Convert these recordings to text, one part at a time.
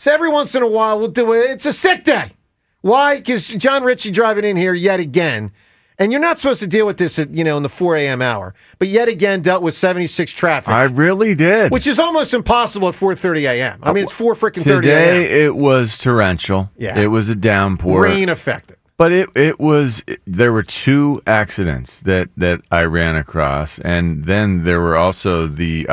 So every once in a while, we'll do it. It's a sick day. Why? Because Jon Ritchie driving in here yet again. And you're not supposed to deal with this at, in the 4 a.m. hour. But yet again, dealt with 76 traffic. I really did. Which is almost impossible at 4:30 a.m. I mean, it's 4:30 a.m. Today, it was torrential. Yeah. It was a downpour. Rain affected. But there were 2 accidents that I ran across. And then there were also the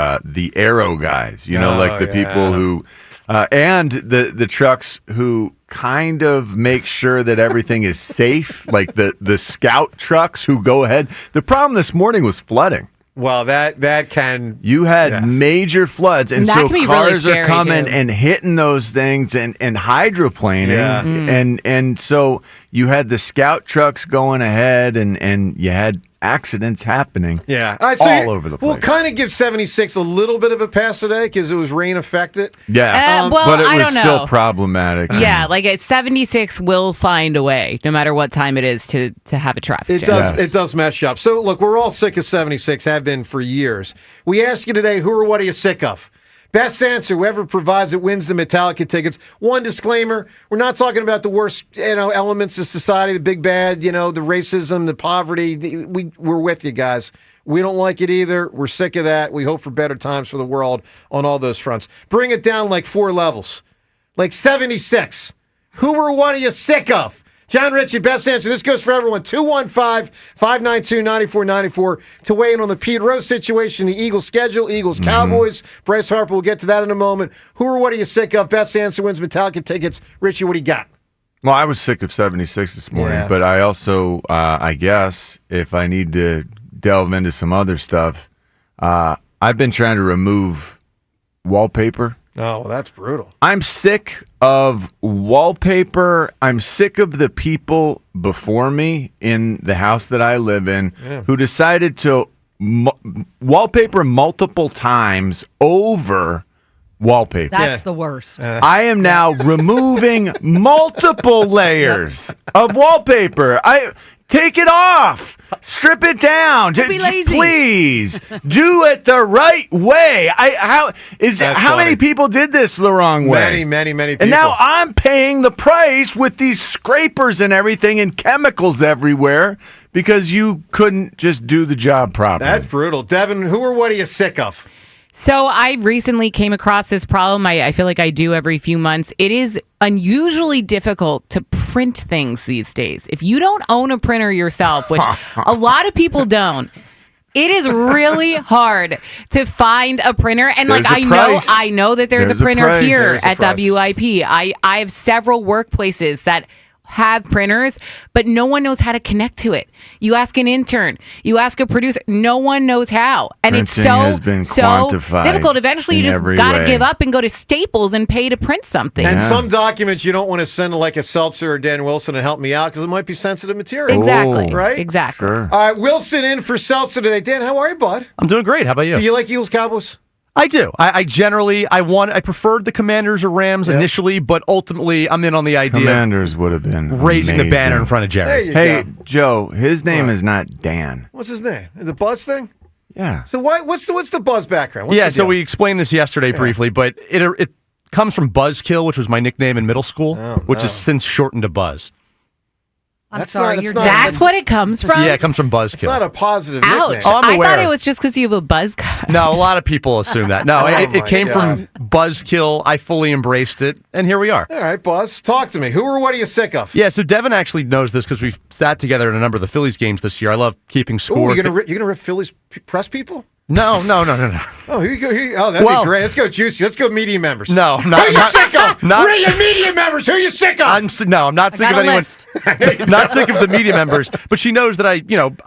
aero guys, like the people who... and the trucks who kind of make sure that everything is safe, like the scout trucks who go ahead. The problem this morning was flooding. Well, that can... You had major floods, and so cars really are coming too. and hitting those things and hydroplaning. Yeah. And so you had the scout trucks going ahead, and you had accidents happening all over the place. We'll kind of give 76 a little bit of a pass today because it was rain affected. Yes, but it was still problematic. Yeah, like at 76 will find a way, no matter what time it is, to have a traffic jam. It does mess you up. So, look, we're all sick of 76, have been for years. We ask you today, who or what are you sick of? Best answer, whoever provides it wins the Metallica tickets. One disclaimer, we're not talking about the worst elements of society, the big bad, the racism, the poverty. We're with you guys. We don't like it either. We're sick of that. We hope for better times for the world on all those fronts. Bring it down like 4 levels. Like 76. Who or what are you sick of? Jon Ritchie, best answer. This goes for everyone. 215-592-9494 to weigh in on the Pete Rose situation, the Eagles schedule, Eagles Cowboys. Bryce Harper will get to that in a moment. Who or what are you sick of? Best answer wins Metallica tickets. Richie, what do you got? Well, I was sick of 76 this morning, but I also, I guess, if I need to delve into some other stuff, I've been trying to remove wallpaper. Oh, well, that's brutal. I'm sick of wallpaper. I'm sick of the people before me in the house that I live in who decided to wallpaper multiple times over wallpaper. That's the worst. I am now removing multiple layers of wallpaper. Take it off. Strip it down. Don't be lazy. Please do it the right way. How many people did this the wrong way? Many people. And now I'm paying the price with these scrapers and everything and chemicals everywhere because you couldn't just do the job properly. That's brutal. Devin, who or what are you sick of? So I recently came across this problem. I feel like I do every few months. It is unusually difficult to print things these days. If you don't own a printer yourself, which a lot of people don't, it is really hard to find a printer. And There's I know that there's a printer here at price. WIP. I have several workplaces that have printers, but no one knows how to connect to it. You ask an intern, you ask a producer, no one knows how. And Printing it's so difficult. Eventually you just got to give up and go to Staples and pay to print something. And some documents you don't want to send to like a Seltzer or Dan Wilson to help me out because it might be sensitive material. Exactly. Right? Exactly. Sure. All right, Wilson in for Seltzer today. Dan, how are you, bud? I'm doing great. How about you? Do you like Eagles Cowboys? I do. I generally, I preferred the Commanders or Rams initially, but ultimately I'm in on the idea Commanders would have been raising amazing. the banner in front of Jerry. There you Hey, go. Joe, his name is not Dan. What's his name? The Buzz thing? Yeah. So what's the Buzz background? What's the So deal? we explained this yesterday briefly, but it comes from Buzzkill, which was my nickname in middle school, which is since shortened to Buzz. I'm sorry. That's what it comes from? Yeah, it comes from Buzzkill. It's not a positive Ouch. nickname. Oh, I'm I aware. thought it was just because you have a buzz cut. No, a lot of people assume that. No, it my came God. from Buzzkill. I fully embraced it, and here we are. All right, Buzz, talk to me. Who or what are you sick of? Yeah, so Devin actually knows this because we've sat together in a number of the Phillies games this year. I love keeping score. Ooh, you're gonna rip Phillies press people? No. Oh, here you go. That'd be great. Let's go, Juicy. Let's go, media members. No, Who are you sick of? not- Who are your media members? Who are you sick of? I'm not sick of got a anyone. list. Not sick of the media members, but she knows that I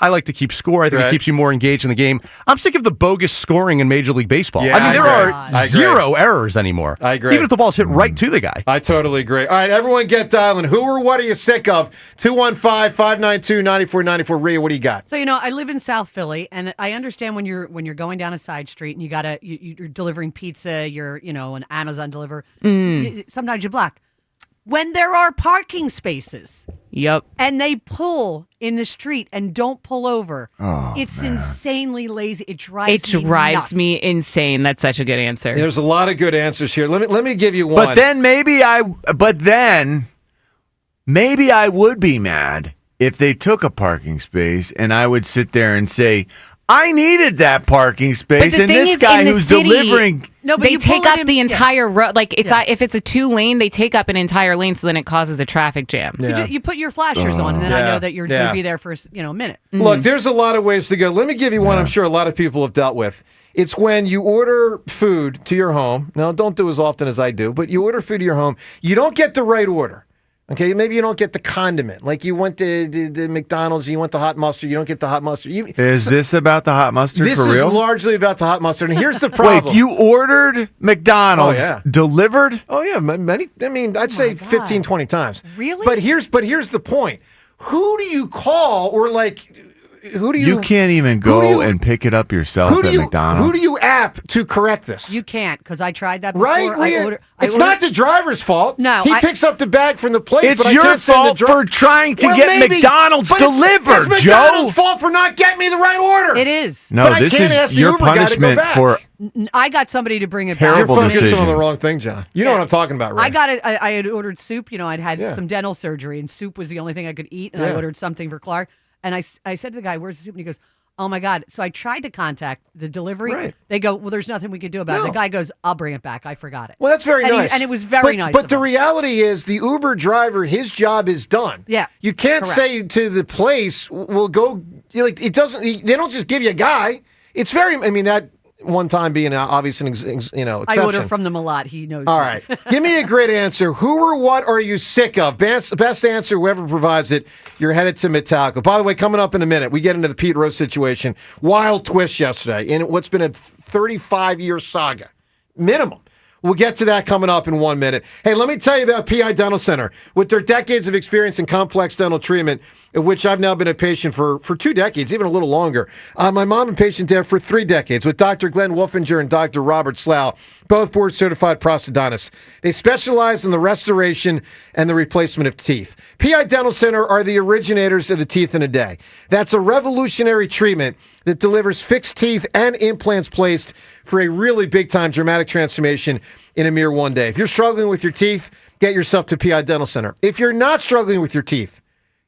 like to keep score. I think Right. it keeps you more engaged in the game. I'm sick of the bogus scoring in Major League Baseball. Yeah, I mean, there I agree. are I agree. zero errors anymore. I agree. Even if the ball's hit right to the guy. I totally agree. All right, everyone get dialing. Who or what are you sick of? 215-592-9494. Rhea, what do you got? So, I live in South Philly, and I understand when you're going down a side street and you're delivering pizza, you're, an Amazon deliver. Sometimes you block. When there are parking spaces, Yep. And they pull in the street and don't pull over. Oh, it's man. insanely lazy. It drives me nuts. me insane. That's such a good answer. There's a lot of good answers here. Let me give you one. But then maybe I would be mad if they took a parking space and I would sit there and say, I needed that parking space, and this guy who's delivering. No, but they you take pull it up in- the entire road. Like it's Yeah. if it's a 2-lane, they take up an entire lane, so then it causes a traffic jam. Yeah. You put your flashers on, and then I know that you're going to be there for a minute. Look, there's a lot of ways to go. Let me give you one I'm sure a lot of people have dealt with. It's when you order food to your home. Now, don't do as often as I do, but you order food to your home. You don't get the right order. Okay, maybe you don't get the condiment. Like you went to the McDonald's, you want the hot mustard, you don't get the hot mustard. Is this about the hot mustard This for real? is largely about the hot mustard. And here's the problem. Wait, you ordered McDonald's delivered? Oh, yeah, many. I mean, I'd say 15, 20 times. Really? But here's the point. Who do you call or who do you... You can't even go and pick it up yourself at McDonald's. Who do you app to correct this? You can't, because I tried that before. Right? It's not the driver's fault. No, he picks up the bag from the plate. It's but I your can't send fault for trying to get maybe, McDonald's but delivered, it's Joe. McDonald's fault for not getting me the right order. It is. No, But I this can't ask is the your Uber guy to go punishment back. for I got somebody to bring it You're back. terrible focusing on the decisions. wrong thing, John. You know what I'm talking about, right? I got it. I had ordered soup. I'd had Yeah. some dental surgery, and soup was the only thing I could eat. And Yeah. I ordered something for Clark. And I said to the guy, "Where's the soup?" And he goes, "Oh my God!" So I tried to contact the delivery. Right. They go, "Well, there's nothing we can do about it." No. The guy goes, "I'll bring it back. I forgot it." Well, that's very nice. And it was very nice. But of the him. reality is the Uber driver, his job is done. Yeah, You can't correct. say to the place, we'll go, it doesn't, they don't just give you a guy. It's very, I mean, that one time being obvious an exception. I order from them a lot. He knows. All that. right. Give me a great answer. Who or what are you sick of? Best answer, whoever provides it, you're headed to Metallica. By the way, coming up in a minute, we get into the Pete Rose situation. Wild twist yesterday in what's been a 35-year saga. Minimum. We'll get to that coming up in 1 minute. Hey, let me tell you about PI Dental Center. With their decades of experience in complex dental treatment, of which I've now been a patient for 2 decades, even a little longer. My mom and patient there for 3 decades with Dr. Glenn Wolfinger and Dr. Robert Slough, both board-certified prosthodontists. They specialize in the restoration and the replacement of teeth. PI Dental Center are the originators of the teeth in a day. That's a revolutionary treatment that delivers fixed teeth and implants placed for a really big-time dramatic transformation in a mere 1 day. If you're struggling with your teeth, get yourself to PI Dental Center. If you're not struggling with your teeth,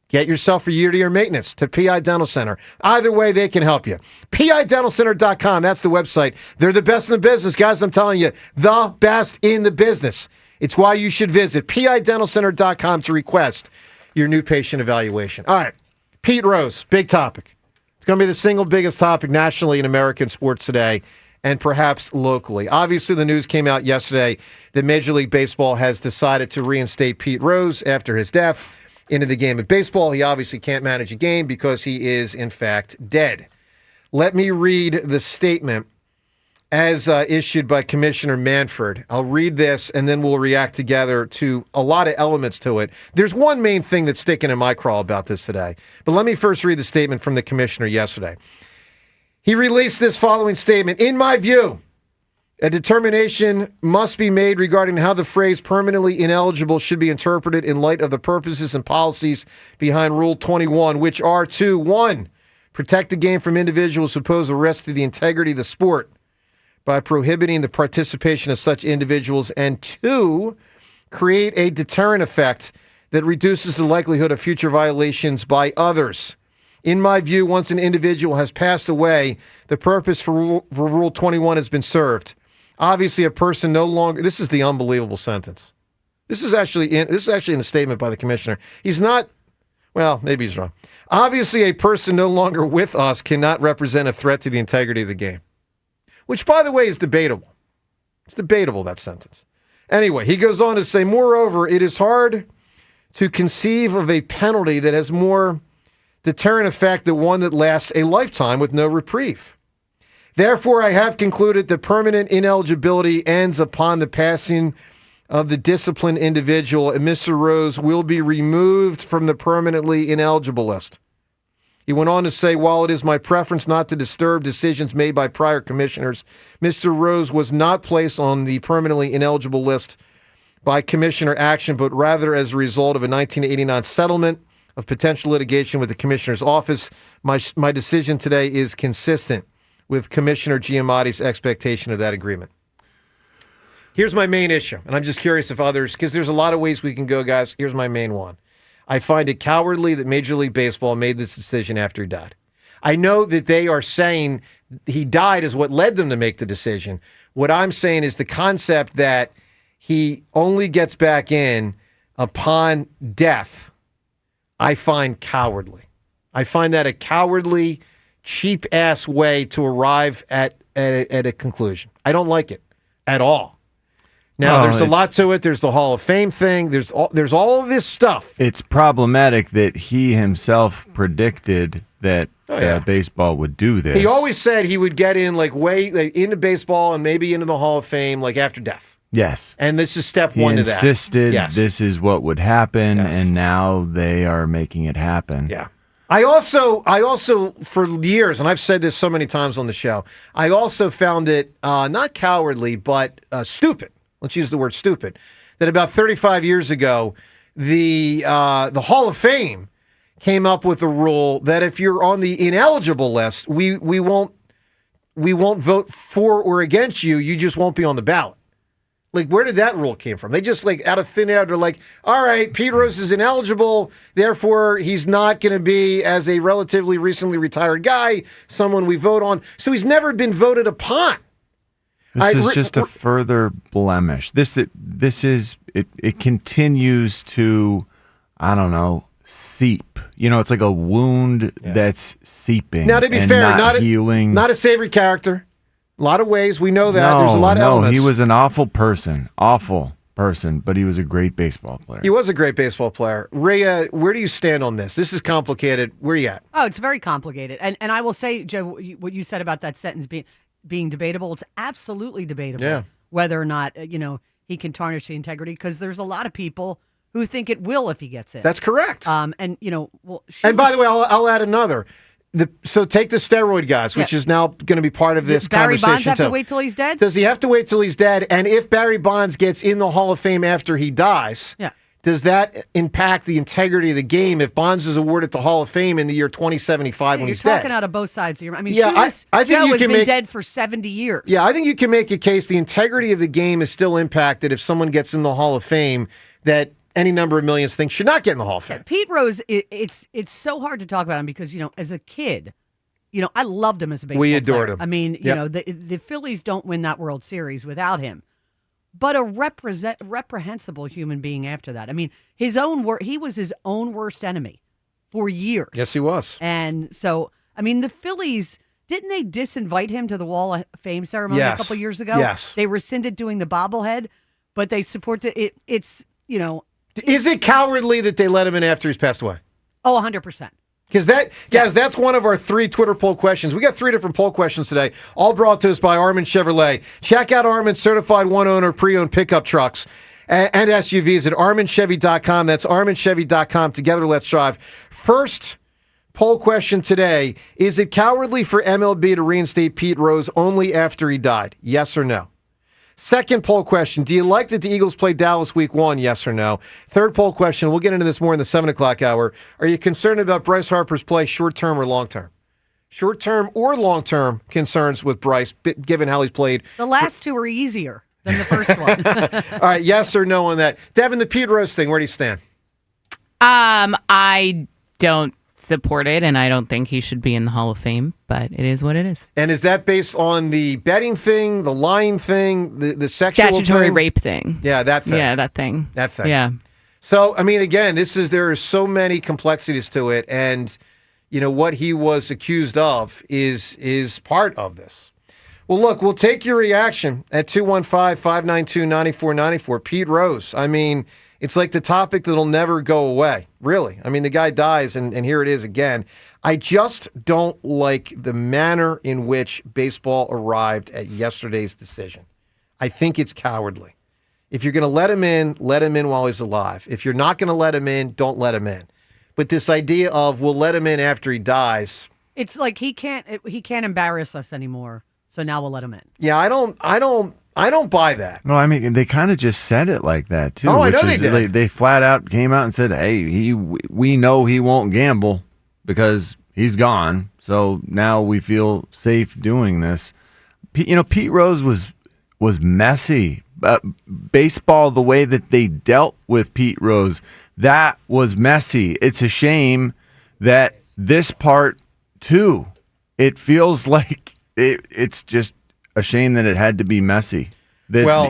get yourself for year-to-year maintenance to PI Dental Center. Either way, they can help you. PIDentalCenter.com, that's the website. They're the best in the business. Guys, I'm telling you, the best in the business. It's why you should visit PIDentalCenter.com to request your new patient evaluation. All right, Pete Rose, big topic. It's going to be the single biggest topic nationally in American sports today, and perhaps locally. Obviously, the news came out yesterday that Major League Baseball has decided to reinstate Pete Rose after his death into the game of baseball. He obviously can't manage a game because he is, in fact, dead. Let me read the statement as issued by Commissioner Manfred. I'll read this, and then we'll react together to a lot of elements to it. There's one main thing that's sticking in my craw about this today, but let me first read the statement from the commissioner yesterday. He released this following statement. In my view, a determination must be made regarding how the phrase permanently ineligible should be interpreted in light of the purposes and policies behind Rule 21, which are to, 1, protect the game from individuals who pose a risk to the integrity of the sport by prohibiting the participation of such individuals, and 2, create a deterrent effect that reduces the likelihood of future violations by others. In my view, once an individual has passed away, the purpose for Rule 21 has been served. Obviously, a person no longer... This is the unbelievable sentence. This is actually in a statement by the commissioner. He's not... Well, maybe he's wrong. Obviously, a person no longer with us cannot represent a threat to the integrity of the game. Which, by the way, is debatable. It's debatable, that sentence. Anyway, he goes on to say, moreover, it is hard to conceive of a penalty that has more deterrent effect than one that lasts a lifetime with no reprieve. Therefore, I have concluded that permanent ineligibility ends upon the passing of the disciplined individual, and Mr. Rose will be removed from the permanently ineligible list. He went on to say, while it is my preference not to disturb decisions made by prior commissioners, Mr. Rose was not placed on the permanently ineligible list by commissioner action, but rather as a result of a 1989 settlement of potential litigation with the commissioner's office. My decision today is consistent with Commissioner Giamatti's expectation of that agreement. Here's my main issue, and I'm just curious if others, because there's a lot of ways we can go, guys. Here's my main one. I find it cowardly that Major League Baseball made this decision after he died. I know that they are saying he died is what led them to make the decision. What I'm saying is the concept that he only gets back in upon death, I find cowardly. I find that a cowardly, cheap-ass way to arrive at a conclusion. I don't like it at all. Now, there's a lot to it. There's the Hall of Fame thing. There's all of this stuff. It's problematic that he himself predicted that baseball would do this. He always said he would get in into baseball and maybe into the Hall of Fame after death. Yes. And this is step one to that. He insisted this is what would happen, and now they are making it happen. Yeah. I also, for years, and I've said this so many times on the show, I also found it not cowardly, but stupid. Let's use the word stupid. That about 35 years ago, the Hall of Fame came up with a rule that if you're on the ineligible list, we won't vote for or against you. You just won't be on the ballot. Where did that rule came from? They just out of thin air, they're like, all right, Pete Rose is ineligible, therefore he's not going to be, as a relatively recently retired guy, someone we vote on. So he's never been voted upon. This is just a further blemish. This is it continues to, I don't know, seep. It's like a wound that's seeping. Now, to be fair, not healing. Not a savory character. A lot of ways. We know that. There's a lot of elements. He was an awful person, but he was a great baseball player. He was a great baseball player. Rhea, where do you stand on this? This is complicated. Where are you at? Oh, it's very complicated. And I will say, Joe, what you said about that sentence being debatable, it's absolutely debatable whether or not, he can tarnish the integrity, because there's a lot of people who think it will if he gets in. That's correct. And by the way, I'll add another. So take the steroid guys, which is now going to be part of this Barry conversation. Bonds have to wait till he's dead? Does he have to wait till he's dead? And if Barry Bonds gets in the Hall of Fame after he dies, does that impact the integrity of the game if Bonds is awarded the Hall of Fame in the year 2075 when he's dead? You're talking out of both sides here. I mean, I think Joe you has can been dead for 70 years. Yeah, I think you can make a case the integrity of the game is still impacted if someone gets in the Hall of Fame that any number of millions think should not get in the Hall of Fame. Pete Rose, it's so hard to talk about him because, as a kid, I loved him as a baseball player. We adored him. I mean, the Phillies don't win that World Series without him. But a reprehensible human being after that. I mean, he was his own worst enemy for years. Yes, he was. And so, I mean, the Phillies, didn't they disinvite him to the Wall of Fame ceremony a couple years ago? Yes. They rescinded doing the bobblehead, but they supported it. It's, Is it cowardly that they let him in after he's passed away? Oh, 100%. Because that's one of our 3 Twitter poll questions. We got 3 different poll questions today, all brought to us by Armin Chevrolet. Check out Armin's certified one-owner pre-owned pickup trucks and SUVs at arminchevy.com. That's arminchevy.com. Together, let's drive. First poll question today, is it cowardly for MLB to reinstate Pete Rose only after he died? Yes or no? Second poll question, do you like that the Eagles played Dallas week 1, yes or no? Third poll question, we'll get into this more in the 7 o'clock hour. Are you concerned about Bryce Harper's play short-term or long-term? Short-term or long-term concerns with Bryce, given how he's played. The last 2 are easier than the first one. All right, yes or no on that. Devin, the Pete Rose thing, where do you stand? I don't support it, and I don't think he should be in the Hall of Fame, but it is what it is. And is that based on the betting thing, the lying thing, the sexual statutory thing? rape thing? Yeah, that thing. Yeah, that thing. That thing. Yeah. So, I mean, again, there are so many complexities to it, and what he was accused of is part of this. Well, look, we'll take your reaction at 215-592-9494. Pete Rose. I mean, it's like the topic that'll never go away, really. I mean, the guy dies, and here it is again. I just don't like the manner in which baseball arrived at yesterday's decision. I think it's cowardly. If you're going to let him in while he's alive. If you're not going to let him in, don't let him in. But this idea of we'll let him in after he dies. It's like he can't embarrass us anymore, so now we'll let him in. Yeah, I don't I don't buy that. Well, I mean, they kind of just said it like that too. Oh, I know they did. They flat out came out and said, "Hey, we know he won't gamble because he's gone. So now we feel safe doing this." Pete Rose was messy. Baseball, the way that they dealt with Pete Rose, that was messy. It's a shame that this part too. It feels like it's just a shame that it had to be messy.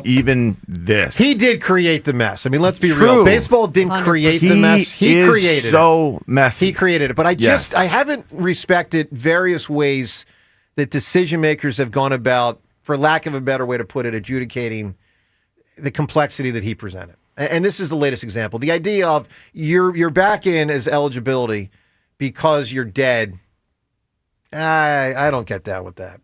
Even this. He did create the mess. I mean, let's be True. real. Baseball didn't create the mess. He created so messy. He created it. But I haven't respected various ways that decision makers have gone about, for lack of a better way to put it, adjudicating the complexity that he presented. And this is the latest example. The idea of you're back in as eligibility because you're dead. I don't get down with that.